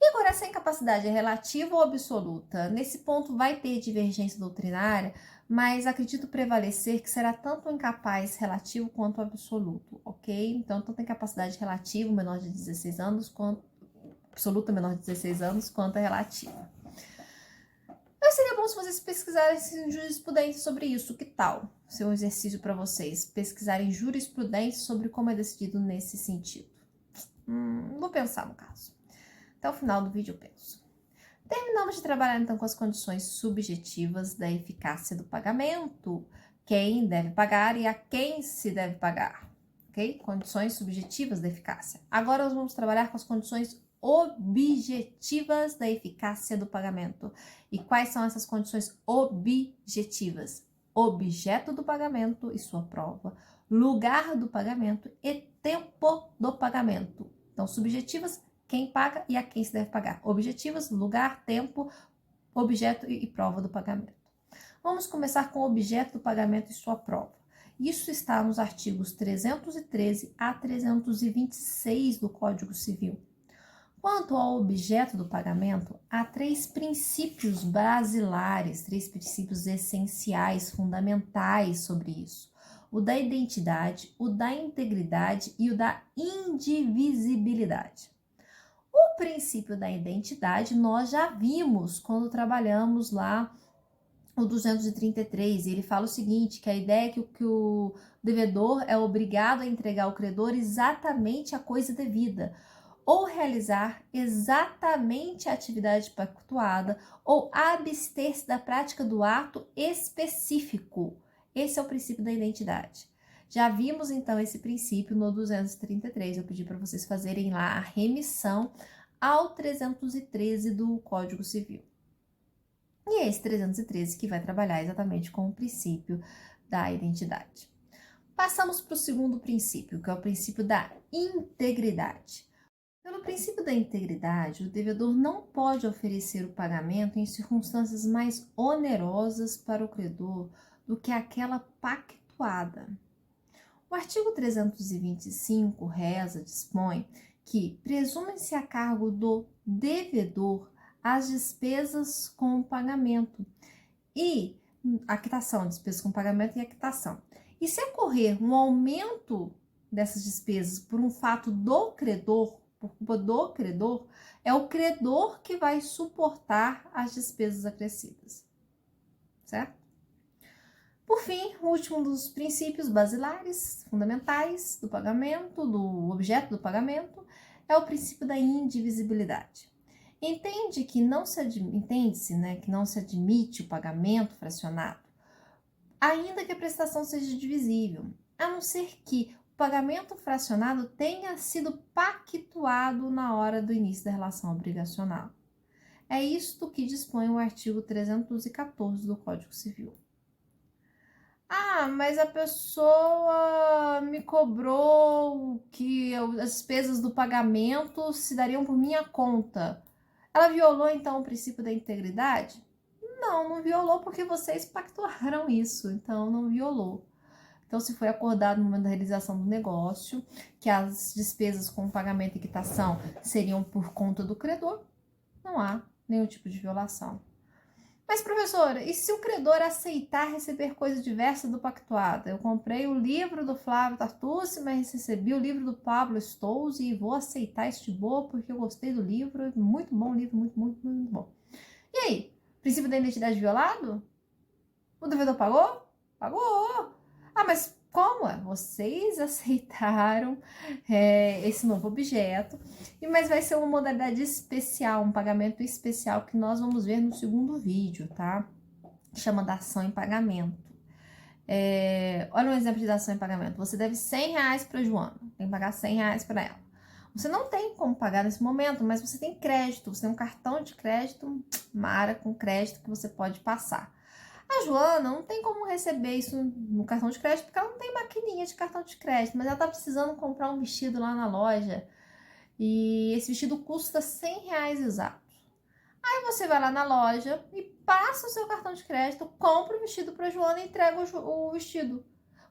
E agora, essa incapacidade é relativa ou absoluta? Nesse ponto vai ter divergência doutrinária, mas acredito prevalecer que será tanto o incapaz relativo quanto o absoluto, ok? Então, tanto a incapacidade relativa, menor de 16 anos, quanto absoluta, menor de 16 anos, quanto a relativa. Mas seria bom se vocês pesquisarem jurisprudência sobre isso, que tal? Ser um exercício para vocês, pesquisarem jurisprudência sobre como é decidido nesse sentido. Vou pensar no caso. Até o final do vídeo eu penso. Terminamos de trabalhar então com as condições subjetivas da eficácia do pagamento. Quem deve pagar e a quem se deve pagar. Ok? Condições subjetivas da eficácia. Agora nós vamos trabalhar com as condições objetivas da eficácia do pagamento. E quais são essas condições objetivas? Objeto do pagamento e sua prova, lugar do pagamento e tempo do pagamento. Então, subjetivas, quem paga e a quem se deve pagar. Objetivas, lugar, tempo, objeto e prova do pagamento. Vamos começar com o objeto do pagamento e sua prova. Isso está nos artigos 313 a 326 do Código Civil. Quanto ao objeto do pagamento, há 3 princípios basilares, 3 princípios essenciais, fundamentais sobre isso. O da identidade, o da integridade e o da indivisibilidade. O princípio da identidade nós já vimos quando trabalhamos lá o 233, ele fala o seguinte, que a ideia é que o devedor é obrigado a entregar ao credor exatamente a coisa devida, ou realizar exatamente a atividade pactuada, ou abster-se da prática do ato específico. Esse é o princípio da identidade. Já vimos, então, esse princípio no 233. Eu pedi para vocês fazerem lá a remissão ao 313 do Código Civil. E é esse 313 que vai trabalhar exatamente com o princípio da identidade. Passamos para o segundo princípio, que é o princípio da integridade. Pelo princípio da integridade, o devedor não pode oferecer o pagamento em circunstâncias mais onerosas para o credor do que aquela pactuada. O artigo 325 dispõe que presume-se a cargo do devedor as despesas com o pagamento e a quitação, despesas com pagamento e a quitação. E se ocorrer um aumento dessas despesas por um fato do credor, por culpa do credor, é o credor que vai suportar as despesas acrescidas, certo? Por fim, o último dos princípios basilares, fundamentais do pagamento, do objeto do pagamento, é o princípio da indivisibilidade. Entende-se que não se admite o pagamento fracionado, ainda que a prestação seja divisível, a não ser que o pagamento fracionado tenha sido pactuado na hora do início da relação obrigacional. É isto que dispõe o artigo 314 do Código Civil. Ah, mas a pessoa me cobrou que as despesas do pagamento se dariam por minha conta. Ela violou, então, o princípio da integridade? Não violou porque vocês pactuaram isso, então não violou. Então, se foi acordado no momento da realização do negócio que as despesas com pagamento e quitação seriam por conta do credor, não há nenhum tipo de violação. Mas, professora, e se o credor aceitar receber coisa diversa do pactuado? Eu comprei o livro do Flávio Tartucci, mas recebi o livro do Pablo Stolze e vou aceitar este boa porque eu gostei do livro. Muito bom livro, muito bom. E aí, princípio da identidade violado? O devedor pagou? Pagou! Ah, mas como? Vocês aceitaram esse novo objeto, mas vai ser uma modalidade especial, um pagamento especial que nós vamos ver no segundo vídeo, tá? Chama dação em pagamento. Olha um exemplo de dação em pagamento. Você deve R$100 para a Joana, tem que pagar R$100 para ela. Você não tem como pagar nesse momento, mas você tem crédito, você tem um cartão de crédito, Mara, com crédito que você pode passar. A Joana não tem como receber isso no cartão de crédito, porque ela não tem maquininha de cartão de crédito, mas ela tá precisando comprar um vestido lá na loja, e esse vestido custa R$ 100 exato. Aí você vai lá na loja e passa o seu cartão de crédito, compra o vestido para a Joana e entrega o vestido.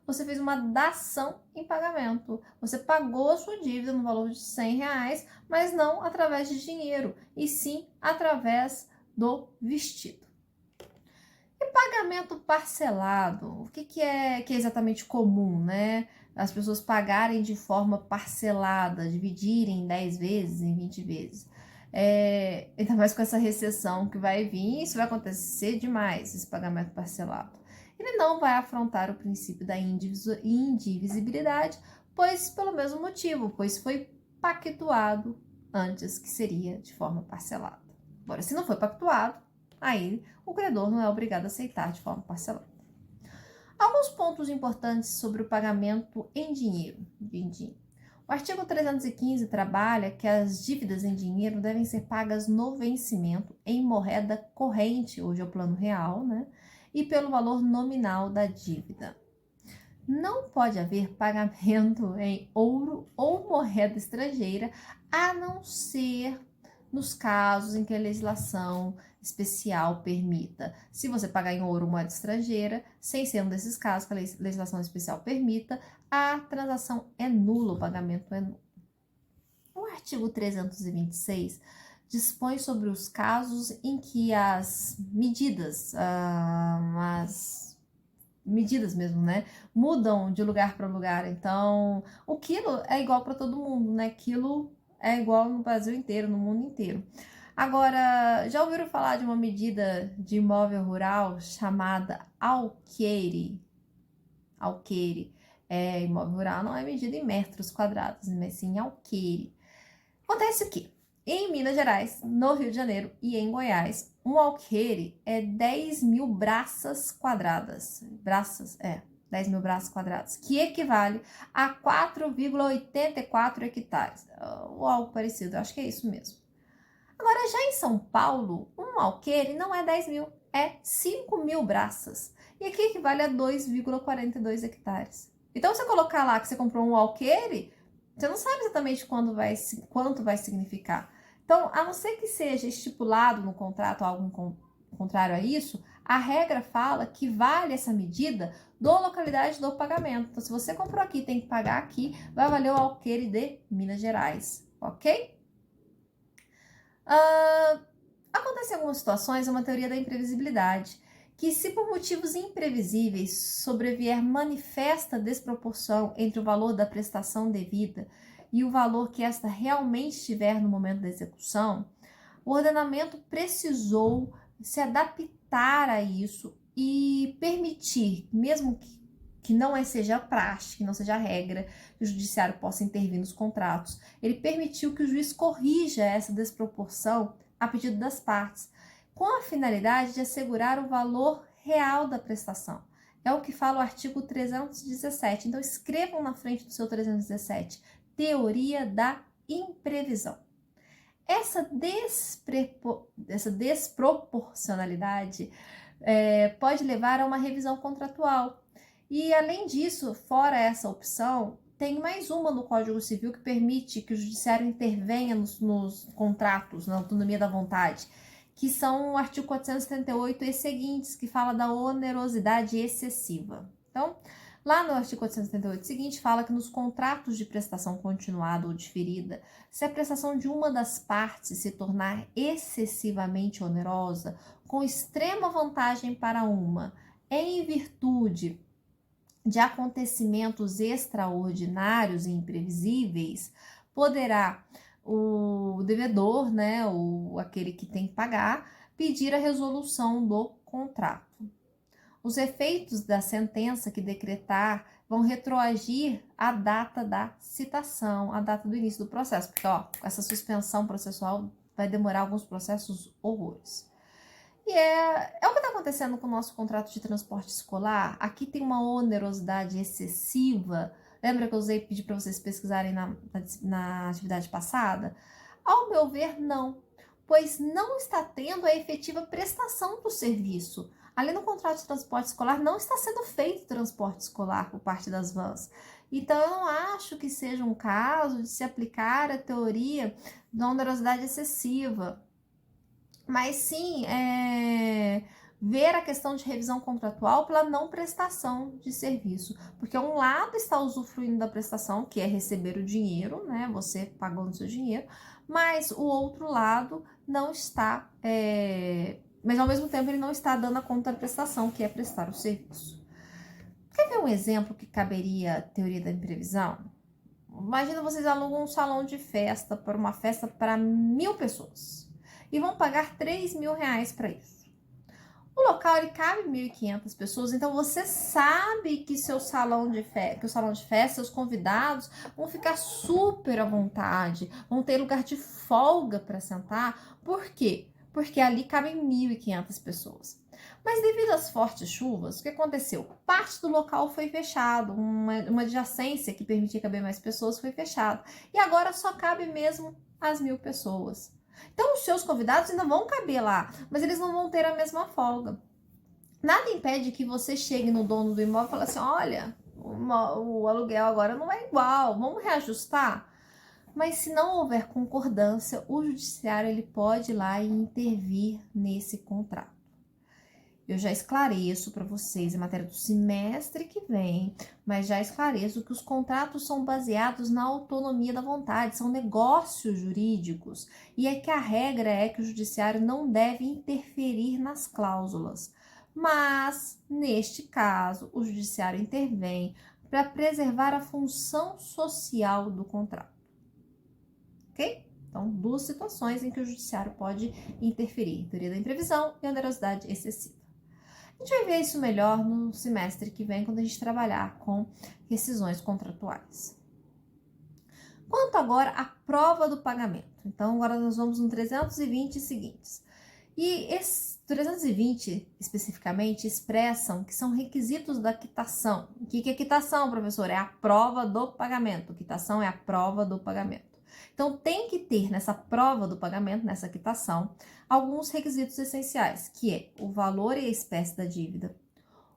Você fez uma dação em pagamento. Você pagou a sua dívida no valor de R$ 100, mas não através de dinheiro, e sim através do vestido. E pagamento parcelado? O que é exatamente comum, né? As pessoas pagarem de forma parcelada, dividirem em 10 vezes, em 20 vezes. Ainda mais com essa recessão que vai vir, isso vai acontecer demais, esse pagamento parcelado. Ele não vai afrontar o princípio da indivisibilidade, pois pelo mesmo motivo, pois foi pactuado antes que seria de forma parcelada. Agora, se não foi pactuado, aí o credor não é obrigado a aceitar de forma parcelada. Alguns pontos importantes sobre o pagamento em dinheiro. O artigo 315 trabalha que as dívidas em dinheiro devem ser pagas no vencimento em moeda corrente, hoje é o plano real, né? E pelo valor nominal da dívida. Não pode haver pagamento em ouro ou moeda estrangeira, a não ser nos casos em que a legislação especial permita. Se você pagar em ouro ou moeda estrangeira, sem ser um desses casos que a legislação especial permita, a transação é nula, o pagamento é nulo. O artigo 326 dispõe sobre os casos em que as medidas, mesmo, né, mudam de lugar para lugar. Então, o quilo é igual para todo mundo, né? Quilo é igual no Brasil inteiro, no mundo inteiro. Agora, já ouviram falar de uma medida de imóvel rural chamada alqueire? Alqueire. Imóvel rural não é medida em metros quadrados, mas sim alqueire. Acontece o quê? Em Minas Gerais, no Rio de Janeiro e em Goiás, um alqueire é 10.000 braças quadradas. 10.000 braças quadradas, que equivale a 4,84 hectares. Ou algo parecido, acho que é isso mesmo. Agora, já em São Paulo, um alqueire não é 10.000, é 5.000 braças. E aqui equivale a 2,42 hectares. Então, você colocar lá que você comprou um alqueire, você não sabe exatamente quanto vai significar. Então, a não ser que seja estipulado no contrato algo contrário a isso, a regra fala que vale essa medida da localidade do pagamento. Então, se você comprou aqui e tem que pagar aqui, vai valer o alqueire de Minas Gerais, ok? Acontece em algumas situações uma teoria da imprevisibilidade, que se por motivos imprevisíveis sobrevier manifesta desproporção entre o valor da prestação devida e o valor que esta realmente tiver no momento da execução, o ordenamento precisou se adaptar a isso e permitir, mesmo que não seja a praxe, que não seja a regra, que o judiciário possa intervir nos contratos, ele permitiu que o juiz corrija essa desproporção a pedido das partes, com a finalidade de assegurar o valor real da prestação. É o que fala o artigo 317. Então, escrevam na frente do seu 317. Teoria da imprevisão. Essa desproporcionalidade pode levar a uma revisão contratual. E, além disso, fora essa opção, tem mais uma no Código Civil que permite que o judiciário intervenha nos contratos, na autonomia da vontade, que são o artigo 478 e seguintes, que fala da onerosidade excessiva. Então, lá no artigo 478 seguinte, fala que nos contratos de prestação continuada ou diferida, se a prestação de uma das partes se tornar excessivamente onerosa, com extrema vantagem para uma, em virtude de acontecimentos extraordinários e imprevisíveis, poderá o devedor, né, ou aquele que tem que pagar, pedir a resolução do contrato. Os efeitos da sentença que decretar vão retroagir a data da citação, a data do início do processo, porque essa suspensão processual vai demorar alguns processos horrores. E é o que está acontecendo com o nosso contrato de transporte escolar. Aqui tem uma onerosidade excessiva. Lembra que eu pedi para vocês pesquisarem na atividade passada? Ao meu ver, não, pois não está tendo a efetiva prestação do serviço. Ali no contrato de transporte escolar não está sendo feito transporte escolar por parte das vans. Então, eu não acho que seja um caso de se aplicar a teoria da onerosidade excessiva, mas sim ver a questão de revisão contratual pela não prestação de serviço, porque um lado está usufruindo da prestação, que é receber o dinheiro, né, você pagando seu dinheiro, mas o outro lado não está, mas ao mesmo tempo ele não está dando a conta da prestação, que é prestar o serviço. Quer ver um exemplo que caberia à teoria da imprevisão? Imagina vocês alugam um salão de festa para uma festa para 1.000 pessoas e vão pagar R$ 3.000 para isso. O local ele cabe 1.500 pessoas, então você sabe que seu salão de festa, seus convidados vão ficar super à vontade, vão ter lugar de folga para sentar. Por quê? Porque ali cabem 1.500 pessoas. Mas devido às fortes chuvas, o que aconteceu? Parte do local foi fechado, uma adjacência que permitia caber mais pessoas foi fechada. E agora só cabe mesmo as 1.000 pessoas. Então, os seus convidados ainda vão caber lá, mas eles não vão ter a mesma folga. Nada impede que você chegue no dono do imóvel e fale assim, olha, o aluguel agora não é igual, vamos reajustar? Mas se não houver concordância, o judiciário ele pode ir lá e intervir nesse contrato. Eu já esclareço para vocês a matéria do semestre que vem, mas já esclareço que os contratos são baseados na autonomia da vontade, são negócios jurídicos, e é que a regra é que o judiciário não deve interferir nas cláusulas. Mas, neste caso, o judiciário intervém para preservar a função social do contrato. Ok? Então, duas situações em que o judiciário pode interferir: teoria da imprevisão e onerosidade excessiva. A gente vai ver isso melhor no semestre que vem, quando a gente trabalhar com rescisões contratuais. Quanto agora à prova do pagamento. Então, agora nós vamos no 320 seguintes. E esses 320, especificamente, expressam que são requisitos da quitação. O que é quitação, professor? É a prova do pagamento. Quitação é a prova do pagamento. Então, tem que ter nessa prova do pagamento, nessa quitação, alguns requisitos essenciais, que é o valor e a espécie da dívida,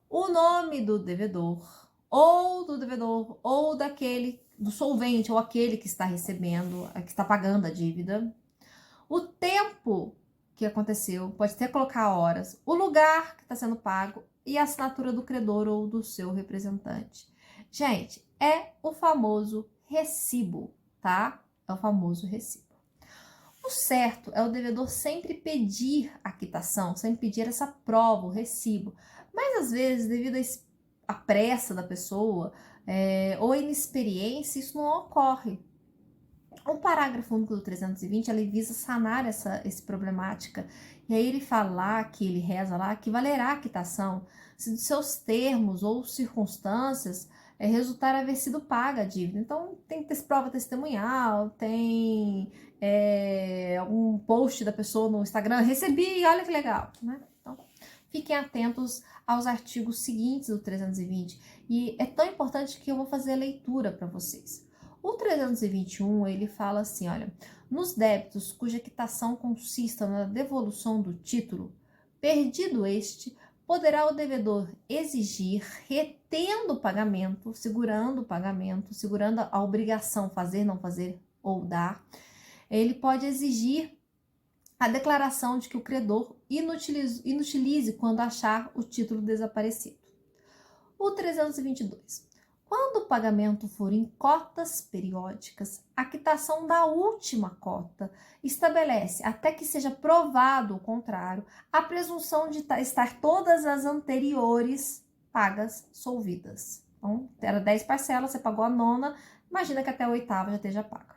o nome do devedor, ou daquele, do solvente, ou aquele que está recebendo, que está pagando a dívida, o tempo que aconteceu, pode até colocar horas, o lugar que está sendo pago e a assinatura do credor ou do seu representante. Gente, é o famoso recibo, tá? É o famoso recibo. O certo é o devedor sempre pedir a quitação, sempre pedir essa prova, o recibo. Mas às vezes, devido à pressa da pessoa ou a inexperiência, isso não ocorre. O parágrafo único do 320, ele visa sanar essa problemática. E aí ele fala lá, que ele reza lá, que valerá a quitação se dos seus termos ou circunstâncias resultar haver sido paga a dívida. Então, tem prova testemunhal, tem algum post da pessoa no Instagram, recebi, olha que legal, né? Então, fiquem atentos aos artigos seguintes do 320. E é tão importante que eu vou fazer a leitura para vocês. O 321, ele fala assim, olha, nos débitos cuja quitação consista na devolução do título, perdido este, poderá o devedor exigir, retendo o pagamento, segurando a obrigação, fazer, não fazer ou dar. Ele pode exigir a declaração de que o credor inutilize quando achar o título desaparecido. O 322. Quando o pagamento for em cotas periódicas, a quitação da última cota estabelece, até que seja provado o contrário, a presunção de estar todas as anteriores pagas solvidas. Então, era 10 parcelas, você pagou a nona, imagina que até a oitava já esteja paga.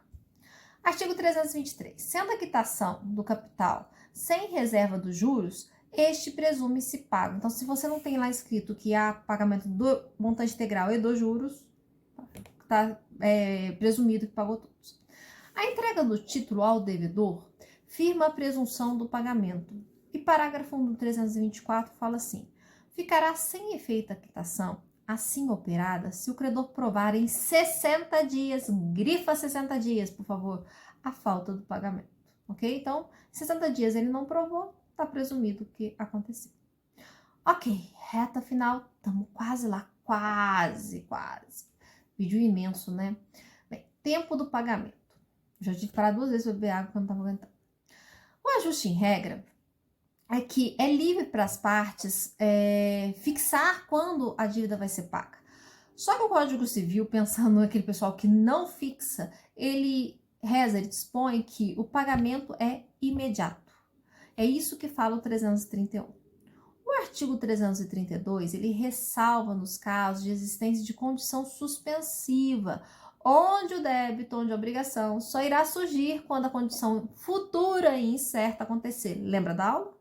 Artigo 323. Sendo a quitação do capital sem reserva dos juros, este presume-se pago. Então, se você não tem lá escrito que há pagamento do montante integral e dos juros, está presumido que pagou todos. A entrega do título ao devedor firma a presunção do pagamento. E parágrafo 1 do 324 fala assim: ficará sem efeito a quitação, assim operada, se o credor provar em 60 dias, grifa 60 dias, por favor, a falta do pagamento. Ok? Então, 60 dias ele não provou, está presumido que aconteceu. Ok, reta final, estamos quase lá, quase, quase. Vídeo imenso, né? Bem, tempo do pagamento. Já tive que parar 2 vezes para beber água porque eu não estava aguentando. O ajuste em regra é que é livre para as partes fixar quando a dívida vai ser paga. Só que o Código Civil, pensando naquele pessoal que não fixa, ele reza, ele dispõe que o pagamento é imediato. É isso que fala o 331. O artigo 332, ele ressalva nos casos de existência de condição suspensiva, onde o débito, onde a obrigação só irá surgir quando a condição futura e incerta acontecer. Lembra da aula?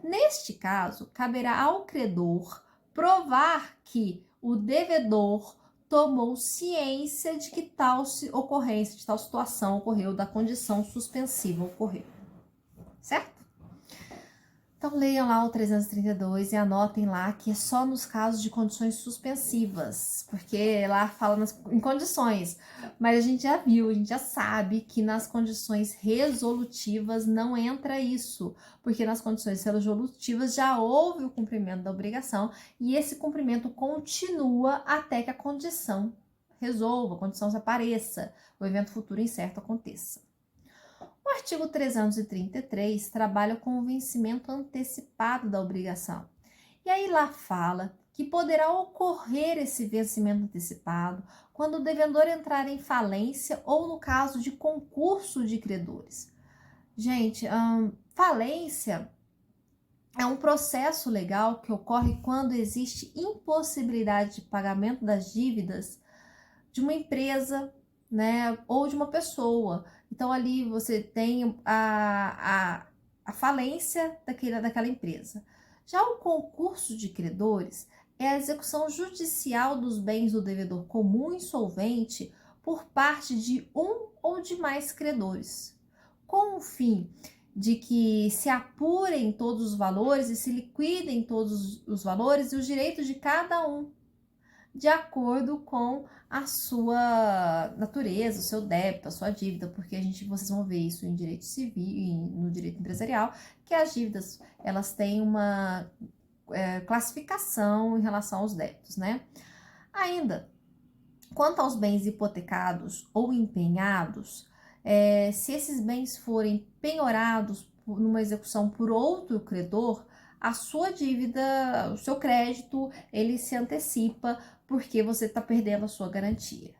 Neste caso, caberá ao credor provar que o devedor tomou ciência de que tal ocorrência, de tal situação ocorreu, da condição suspensiva ocorreu. Certo? Então, leiam lá o 332 e anotem lá que é só nos casos de condições suspensivas, porque lá fala em condições, mas a gente já viu, a gente já sabe que nas condições resolutivas não entra isso, porque nas condições resolutivas já houve o cumprimento da obrigação e esse cumprimento continua até que a condição resolva, a condição se apareça, o evento futuro incerto aconteça. O artigo 333 trabalha com o vencimento antecipado da obrigação. E aí lá fala que poderá ocorrer esse vencimento antecipado quando o devedor entrar em falência ou no caso de concurso de credores. Gente, falência é um processo legal que ocorre quando existe impossibilidade de pagamento das dívidas de uma empresa, né, ou de uma pessoa. Então, ali você tem a falência daquela empresa. Já o concurso de credores é a execução judicial dos bens do devedor comum insolvente por parte de um ou de mais credores, com o fim de que se apurem todos os valores e se liquidem todos os valores e os direitos de cada um, de acordo com a sua natureza, o seu débito, a sua dívida, porque vocês vão ver isso em direito civil e no direito empresarial, que as dívidas, elas têm uma classificação em relação aos débitos, né? Ainda, quanto aos bens hipotecados ou empenhados, se esses bens forem penhorados numa execução por outro credor, a sua dívida, o seu crédito, ele se antecipa porque você está perdendo a sua garantia.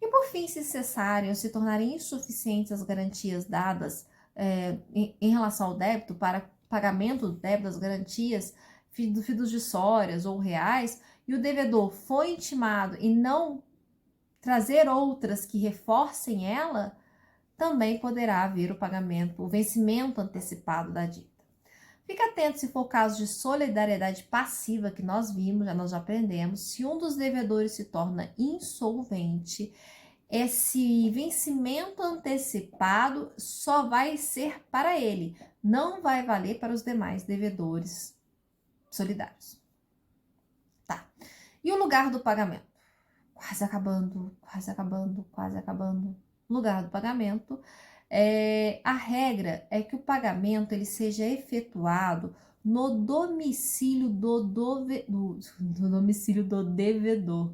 E por fim, se cessarem ou se tornarem insuficientes as garantias dadas em relação ao débito para pagamento do débito das garantias fiduciárias ou reais, e o devedor foi intimado e não trazer outras que reforcem ela, também poderá haver o pagamento, o vencimento antecipado da dívida. Fique atento se for o caso de solidariedade passiva que nós vimos, nós já aprendemos, se um dos devedores se torna insolvente, esse vencimento antecipado só vai ser para ele, não vai valer para os demais devedores solidários. Tá. E o lugar do pagamento? Quase acabando, quase acabando, quase acabando. Lugar do pagamento. A regra é que o pagamento ele seja efetuado no domicílio no domicílio do devedor.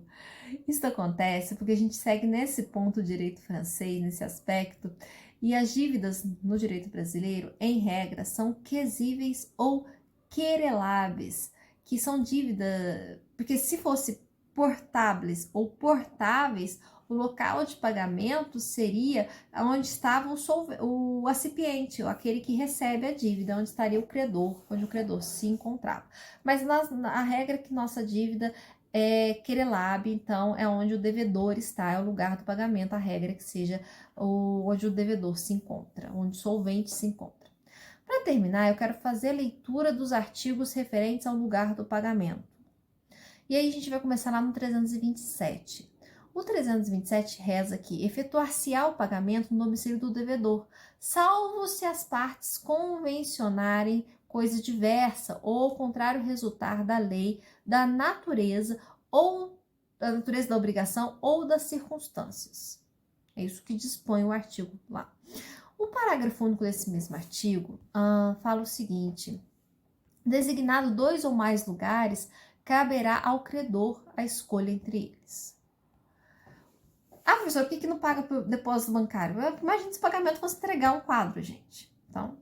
Isso acontece porque a gente segue nesse ponto do direito francês, nesse aspecto, e as dívidas no direito brasileiro, em regra, são quesíveis ou quereláveis, que são dívidas, porque se fosse portáveis ou portáveis, o local de pagamento seria onde estava o acipiente, aquele que recebe a dívida, onde estaria o credor, onde o credor se encontrava. Mas a regra é que nossa dívida é querelab, então é onde o devedor está, é o lugar do pagamento, a regra é que seja onde o devedor se encontra, onde o solvente se encontra. Para terminar, eu quero fazer a leitura dos artigos referentes ao lugar do pagamento. E aí a gente vai começar lá no 327. O 327 reza que efetuar-se-á o pagamento no domicílio do devedor, salvo se as partes convencionarem coisa diversa ou ao contrário resultar da lei, da natureza da obrigação ou das circunstâncias. É isso que dispõe o artigo lá. O parágrafo único desse mesmo artigo fala o seguinte: Designado 2 ou mais lugares, caberá ao credor a escolha entre eles. Ah, professor, por que não paga por depósito bancário? Imagina se o pagamento fosse entregar um quadro, gente. Então,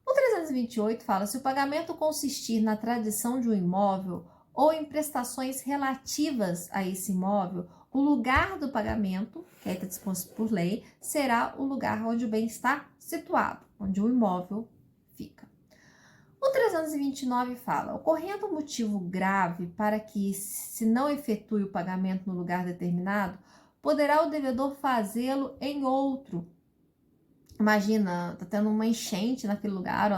o 328 fala: se o pagamento consistir na tradição de um imóvel ou em prestações relativas a esse imóvel, o lugar do pagamento, que está disposto por lei, será o lugar onde o bem está situado, onde o imóvel fica. O 329 fala: ocorrendo motivo grave para que se não efetue o pagamento no lugar determinado, poderá o devedor fazê-lo em outro. Imagina, tá tendo uma enchente naquele lugar,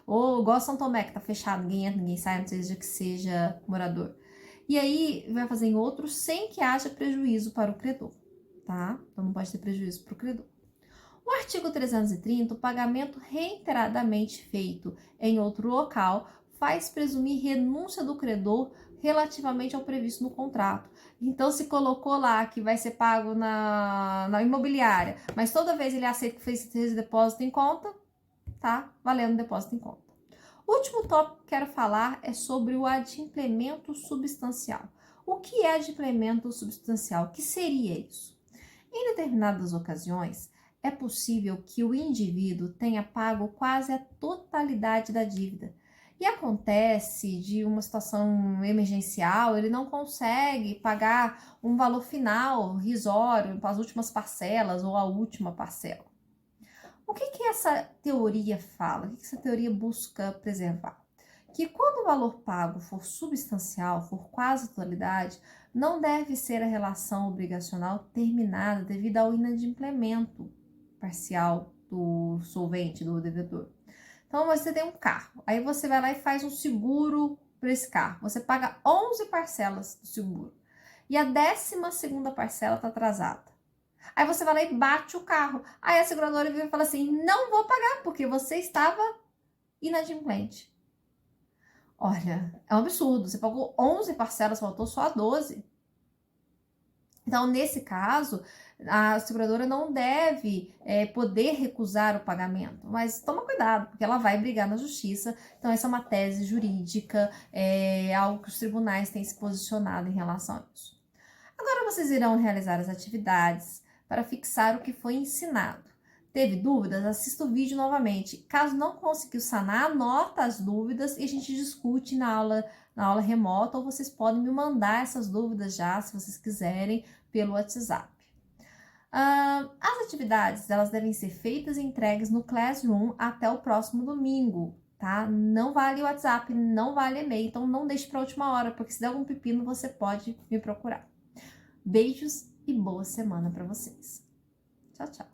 ou igual São Tomé, que tá fechado, ninguém entra, ninguém sai, não seja que seja morador. E aí vai fazer em outro sem que haja prejuízo para o credor, tá? Então não pode ter prejuízo para o credor. O artigo 330, o pagamento reiteradamente feito em outro local faz presumir renúncia do credor relativamente ao previsto no contrato. Então, se colocou lá que vai ser pago na imobiliária, mas toda vez ele aceita que fez depósito em conta, tá valendo depósito em conta. O último tópico que quero falar é sobre o adimplemento substancial. O que é adimplemento substancial? O que seria isso? Em determinadas ocasiões, é possível que o indivíduo tenha pago quase a totalidade da dívida. E acontece de uma situação emergencial, ele não consegue pagar um valor final risório para as últimas parcelas ou a última parcela. O que essa teoria fala? O que essa teoria busca preservar? Que quando o valor pago for substancial, for quase totalidade, não deve ser a relação obrigacional terminada devido ao inadimplemento parcial do solvente, do devedor. Então, você tem um carro, aí você vai lá e faz um seguro para esse carro. Você paga 11 parcelas do seguro e a 12ª parcela está atrasada. Aí você vai lá e bate o carro. Aí a seguradora vira e fala assim: não vou pagar porque você estava inadimplente. Olha, é um absurdo. Você pagou 11 parcelas, faltou só a 12. Então, nesse caso, a seguradora não deve poder recusar o pagamento, mas toma cuidado, porque ela vai brigar na justiça. Então, essa é uma tese jurídica, algo que os tribunais têm se posicionado em relação a isso. Agora, vocês irão realizar as atividades para fixar o que foi ensinado. Teve dúvidas? Assista o vídeo novamente. Caso não conseguiu sanar, anota as dúvidas e a gente discute na aula remota, ou vocês podem me mandar essas dúvidas já, se vocês quiserem, pelo WhatsApp. As atividades, elas devem ser feitas e entregues no Classroom até o próximo domingo, tá? Não vale o WhatsApp, não vale e-mail, então não deixe para a última hora, porque se der algum pepino, você pode me procurar. Beijos e boa semana para vocês. Tchau, tchau.